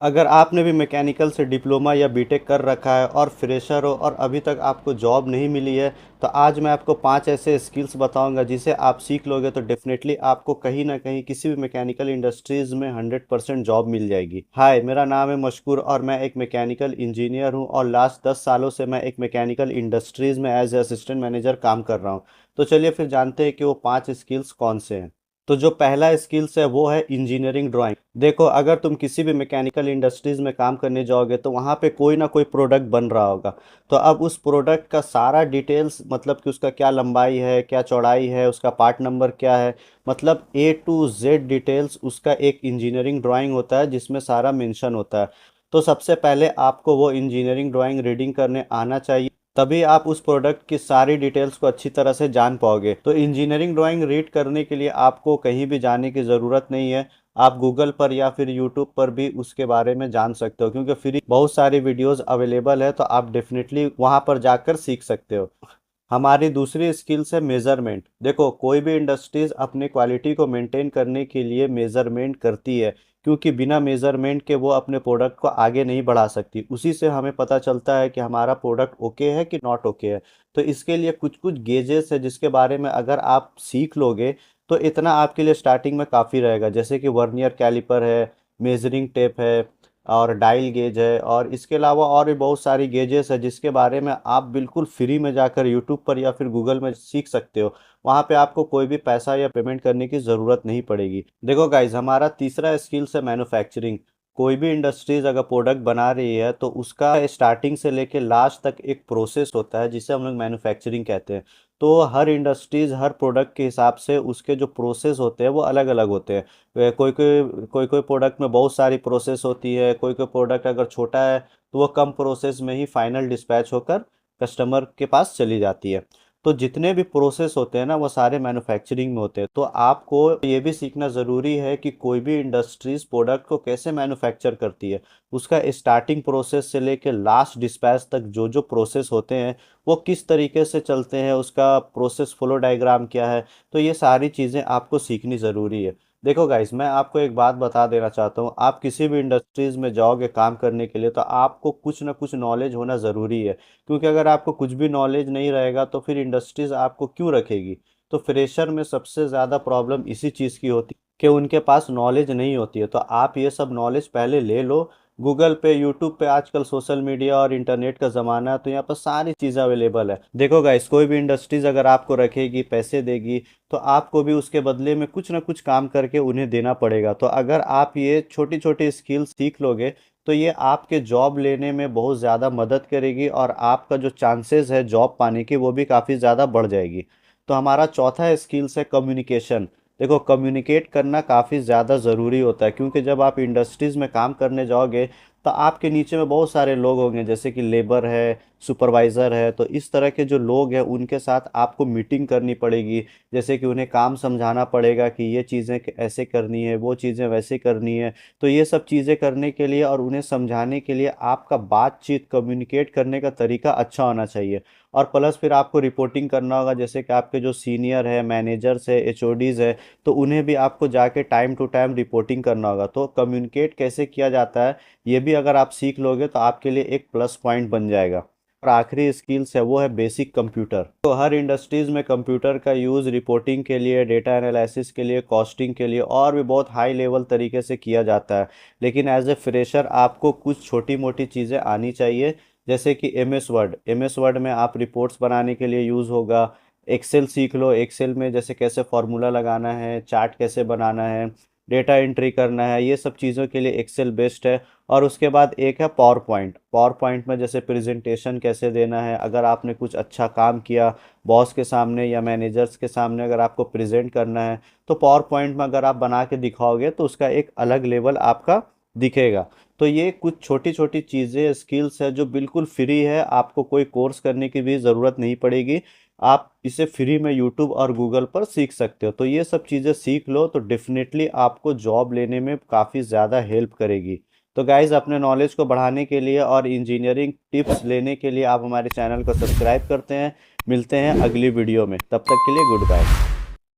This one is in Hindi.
अगर आपने भी मैकेनिकल से डिप्लोमा या बीटेक कर रखा है और फ्रेशर हो और अभी तक आपको जॉब नहीं मिली है, तो आज मैं आपको 5 ऐसे स्किल्स बताऊंगा जिसे आप सीख लोगे तो डेफिनेटली आपको कहीं ना कहीं किसी भी मैकेनिकल इंडस्ट्रीज़ में 100% जॉब मिल जाएगी। हाय, मेरा नाम है मशकूर और मैं एक मैकेनिकल इंजीनियर हूं और लास्ट 10 सालों से मैं एक मैकेनिकल इंडस्ट्रीज़ में एज ए असिस्टेंट मैनेजर काम कर रहा हूं। तो चलिए फिर जानते हैं कि वो 5 स्किल्स कौन से हैं। तो जो पहला स्किल्स है वो है इंजीनियरिंग ड्राइंग। देखो, अगर तुम किसी भी मैकेनिकल इंडस्ट्रीज में काम करने जाओगे तो वहाँ पे कोई ना कोई प्रोडक्ट बन रहा होगा। तो अब उस प्रोडक्ट का सारा डिटेल्स, मतलब कि उसका क्या लंबाई है, क्या चौड़ाई है, उसका पार्ट नंबर क्या है, मतलब A to Z डिटेल्स उसका एक इंजीनियरिंग ड्राइंग होता है जिसमें सारा मेंशन होता है। तो सबसे पहले आपको वो इंजीनियरिंग ड्राइंग रीडिंग करने आना चाहिए, तभी आप उस प्रोडक्ट की सारी डिटेल्स को अच्छी तरह से जान पाओगे। तो इंजीनियरिंग ड्राइंग रीड करने के लिए आपको कहीं भी जाने की ज़रूरत नहीं है। आप गूगल पर या फिर यूट्यूब पर भी उसके बारे में जान सकते हो, क्योंकि फ्री बहुत सारी वीडियोस अवेलेबल है, तो आप डेफिनेटली वहां पर जाकर सीख सकते हो। हमारी दूसरी स्किल्स है मेजरमेंट। देखो, कोई भी इंडस्ट्रीज अपनी क्वालिटी को मेंटेन करने के लिए मेजरमेंट करती है, क्योंकि बिना मेजरमेंट के वो अपने प्रोडक्ट को आगे नहीं बढ़ा सकती। उसी से हमें पता चलता है कि हमारा प्रोडक्ट ओके है कि नॉट ओके है। तो इसके लिए कुछ कुछ गेजेस है जिसके बारे में अगर आप सीख लोगे तो इतना आपके लिए स्टार्टिंग में काफ़ी रहेगा। जैसे कि वर्नियर कैलिपर है, मेजरिंग टेप है और डायल गेज है, और इसके अलावा और भी बहुत सारी गेजेस है जिसके बारे में आप बिल्कुल फ्री में जाकर यूट्यूब पर या फिर गूगल में सीख सकते हो। वहाँ पे आपको कोई भी पैसा या पेमेंट करने की ज़रूरत नहीं पड़ेगी। देखो गाइज, हमारा तीसरा स्किल्स है मैन्युफैक्चरिंग। कोई भी इंडस्ट्रीज अगर प्रोडक्ट बना रही है तो उसका स्टार्टिंग से लेके लास्ट तक एक प्रोसेस होता है जिसे हम लोग मैन्युफैक्चरिंग कहते हैं। तो हर इंडस्ट्रीज हर प्रोडक्ट के हिसाब से उसके जो प्रोसेस होते हैं वो अलग अलग होते हैं। कोई कोई प्रोडक्ट में बहुत सारी प्रोसेस होती है, कोई कोई प्रोडक्ट अगर छोटा है तो वो कम प्रोसेस में ही फाइनल डिस्पैच होकर कस्टमर के पास चली जाती है। तो जितने भी प्रोसेस होते हैं ना वो सारे मैन्युफैक्चरिंग में होते हैं। तो आपको ये भी सीखना ज़रूरी है कि कोई भी इंडस्ट्रीज प्रोडक्ट को कैसे मैन्युफैक्चर करती है, उसका स्टार्टिंग प्रोसेस से लेके लास्ट डिस्पैच तक जो जो प्रोसेस होते हैं वो किस तरीके से चलते हैं, उसका प्रोसेस फ्लो डायग्राम क्या है। तो ये सारी चीज़ें आपको सीखनी ज़रूरी है। देखो गाइस, मैं आपको एक बात बता देना चाहता हूँ, आप किसी भी इंडस्ट्रीज़ में जाओगे काम करने के लिए तो आपको कुछ ना कुछ नॉलेज होना ज़रूरी है। क्योंकि अगर आपको कुछ भी नॉलेज नहीं रहेगा तो फिर इंडस्ट्रीज़ आपको क्यों रखेगी। तो फ्रेशर में सबसे ज़्यादा प्रॉब्लम इसी चीज़ की होती है कि उनके पास नॉलेज नहीं होती है। तो आप ये सब नॉलेज पहले ले लो। गूगल पे, यूट्यूब पे, आजकल सोशल मीडिया और इंटरनेट का ज़माना है, तो यहाँ पर सारी चीज़ें अवेलेबल है। देखो गाइस, कोई भी इंडस्ट्रीज़ अगर आपको रखेगी, पैसे देगी, तो आपको भी उसके बदले में कुछ ना कुछ काम करके उन्हें देना पड़ेगा। तो अगर आप ये छोटी छोटी स्किल्स सीख लोगे तो ये आपके जॉब लेने में बहुत ज़्यादा मदद करेगी और आपका जो चांसेस है जॉब पाने की वो भी काफ़ी ज़्यादा बढ़ जाएगी। तो हमारा चौथा स्किल्स है कम्युनिकेशन। देखो, कम्युनिकेट करना काफ़ी ज़्यादा ज़रूरी होता है, क्योंकि जब आप इंडस्ट्रीज़ में काम करने जाओगे तो आपके नीचे में बहुत सारे लोग होंगे, जैसे कि लेबर है, सुपरवाइज़र है। तो इस तरह के जो लोग हैं उनके साथ आपको मीटिंग करनी पड़ेगी। जैसे कि उन्हें काम समझाना पड़ेगा कि ये चीज़ें ऐसे करनी है, वो चीज़ें वैसे करनी है। तो ये सब चीज़ें करने के लिए और उन्हें समझाने के लिए आपका बातचीत, कम्युनिकेट करने का तरीका अच्छा होना चाहिए। और प्लस फिर आपको रिपोर्टिंग करना होगा, जैसे कि आपके जो सीनियर है, मैनेजर्स है, एचओडीज़ है, तो उन्हें भी आपको जाके टाइम टू टाइम रिपोर्टिंग करना होगा। तो कम्युनिकेट कैसे किया जाता है ये भी अगर आप सीख लोगे तो आपके लिए एक प्लस पॉइंट बन जाएगा। और आखिरी स्किल्स है वो है बेसिक कंप्यूटर। तो हर इंडस्ट्रीज में कंप्यूटर का यूज़ रिपोर्टिंग के लिए, डेटा एनालिसिस के लिए, कॉस्टिंग के लिए और भी बहुत हाई लेवल तरीके से किया जाता है। लेकिन एज ए फ्रेशर आपको कुछ छोटी मोटी चीज़ें आनी चाहिए, जैसे कि एम एस वर्ड में आप रिपोर्ट्स बनाने के लिए यूज़ होगा। एक्सेल सीख लो, एक्सेल में जैसे कैसे फार्मूला लगाना है, चार्ट कैसे बनाना है, डेटा एंट्री करना है, ये सब चीज़ों के लिए एक्सेल बेस्ट है। और उसके बाद एक है पावर पॉइंट। पावर पॉइंट में जैसे प्रेजेंटेशन कैसे देना है, अगर आपने कुछ अच्छा काम किया बॉस के सामने या मैनेजर्स के सामने अगर आपको प्रेजेंट करना है, तो पावर पॉइंट में अगर आप बना के दिखाओगे तो उसका एक अलग लेवल आपका दिखेगा। तो ये कुछ छोटी छोटी चीज़ें, स्किल्स है जो बिल्कुल फ्री है, आपको कोई कोर्स करने की भी ज़रूरत नहीं पड़ेगी। आप इसे फ्री में यूट्यूब और गूगल पर सीख सकते हो। तो ये सब चीज़ें सीख लो तो डेफिनेटली आपको जॉब लेने में काफ़ी ज़्यादा हेल्प करेगी। तो गाइज़, अपने नॉलेज को बढ़ाने के लिए और इंजीनियरिंग टिप्स लेने के लिए आप हमारे चैनल को सब्सक्राइब करते हैं। मिलते हैं अगली वीडियो में, तब तक के लिए गुड बाय।